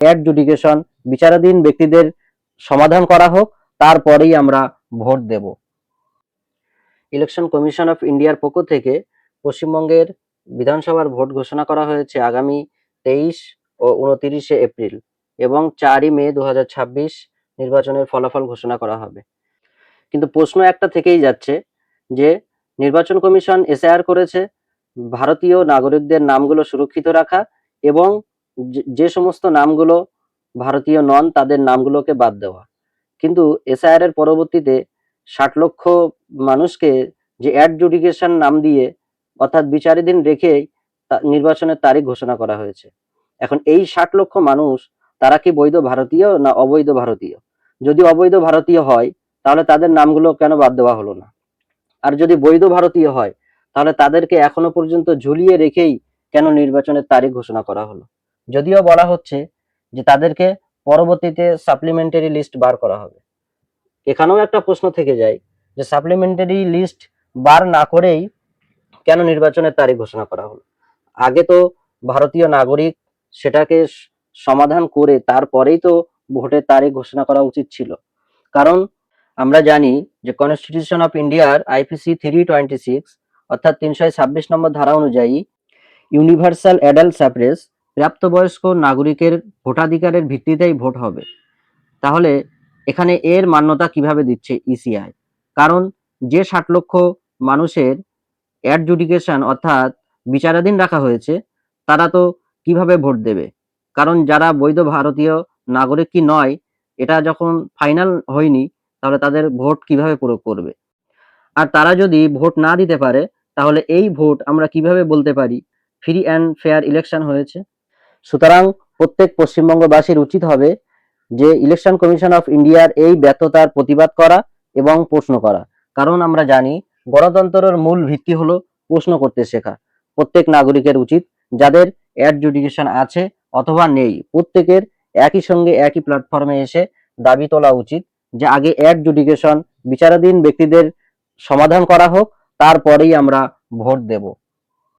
Adjudication বিচারাধীন ব্যক্তিদের সমাধান করা হোক, তারপরেই আমরা ভোট দেব। ইলেকশন কমিশন অফ ইন্ডিয়ার পক্ষ থেকে পশ্চিমবঙ্গের বিধানসভার ভোট ঘোষণা করা হয়েছে আগামী 23 ও 29 এপ্রিল এবং 4 মে 2026 নির্বাচনের ফলাফল ঘোষণা করা হবে। কিন্তু প্রশ্ন একটা থেকেই যাচ্ছে যে নির্বাচন কমিশন এসআইআর করেছে ভারতীয় নাগরিকদের নামগুলো সুরক্ষিত রাখা এবং যে সমস্ত নামগুলো ভারতীয় নন তাদের নামগুলোকে বাদ দেওয়া। কিন্তু এসআইআর এর পরবর্তীতে 60 লক্ষ মানুষকে যে অ্যাডজুডিকেশন নাম দিয়ে অর্থাৎ বিচারাধীন রেখেই নির্বাচনের তারিখ ঘোষণা করা হয়েছে। এখন এই 60 লক্ষ মানুষ তারা কি বৈধ ভারতীয় না অবৈধ ভারতীয়? যদি অবৈধ ভারতীয় হয় তাহলে তাদের নামগুলো কেন বাদ দেওয়া হলো না? আর যদি বৈধ ভারতীয় হয় তাহলে তাদেরকে এখনো পর্যন্ত ঝুলিয়ে রেখেই কেন নির্বাচনের তারিখ ঘোষণা করা হলো? যদিও বলা হচ্ছে যে তাদেরকে পরবর্তীতে সাপ্লিমেন্টারি লিস্ট বার করা হবে। এখানেও একটা প্রশ্ন থেকে যায় যে সাপ্লিমেন্টারি লিস্ট বার না করেই কেন নির্বাচনের তারিখ ঘোষণা করা হলো? আগে তো ভারতীয় নাগরিক সেটাকে সমাধান করে তারপরেই তো ভোটের তারিখ ঘোষণা করা উচিত ছিল। কারণ আমরা জানি যে কনস্টিটিউশন অফ ইন্ডিয়ার আইপিসি 326 অর্থাৎ 326 নম্বর ধারা অনুযায়ী ইউনিভার্সাল অ্যাডাল্ট সাফরেজ প্রাপ্তবয়স্ক নাগরিকের ভোটাধিকারের ভিত্তিতেই ভোট হবে। তাহলে এখানে এর মান্যতা কিভাবে দিচ্ছে ইসিআই? কারণ যে 60 লক্ষ মানুষের অ্যাডজুডিকেশন অর্থাৎ বিচারাধীন রাখা হয়েছে তারা তো কিভাবে ভোট দেবে? কারণ যারা বৈধ ভারতীয় নাগরিক কি নয় এটা যখন ফাইনাল হয়নি তাহলে তাদের ভোট কিভাবে প্রয়োগ করবে? আর তারা যদি ভোট না দিতে পারে তাহলে এই ভোট আমরা কিভাবে বলতে পারি ফ্রি অ্যান্ড ফেয়ার ইলেকশন হয়েছে? সুতরাং প্রত্যেক পশ্চিমবঙ্গবাসীর উচিত হবে যে ইলেকশন কমিশন অফ ইন্ডিয়ার এই ব্যর্থতার প্রতিবাদ করা এবং প্রশ্ন করা। কারণ আমরা জানি গণতন্ত্রের মূল ভিত্তি হলো প্রশ্ন করতে শেখা। প্রত্যেক নাগরিকের উচিত যাদের অ্যাডজুডিকেশন আছে অথবা নেই প্রত্যেকের একই সঙ্গে একই প্ল্যাটফর্মে এসে দাবি তোলা উচিত যে আগে অ্যাডজুডিকেশন বিচারাধীন ব্যক্তিদের সমাধান করা হোক, তারপরেই আমরা ভোট দেব।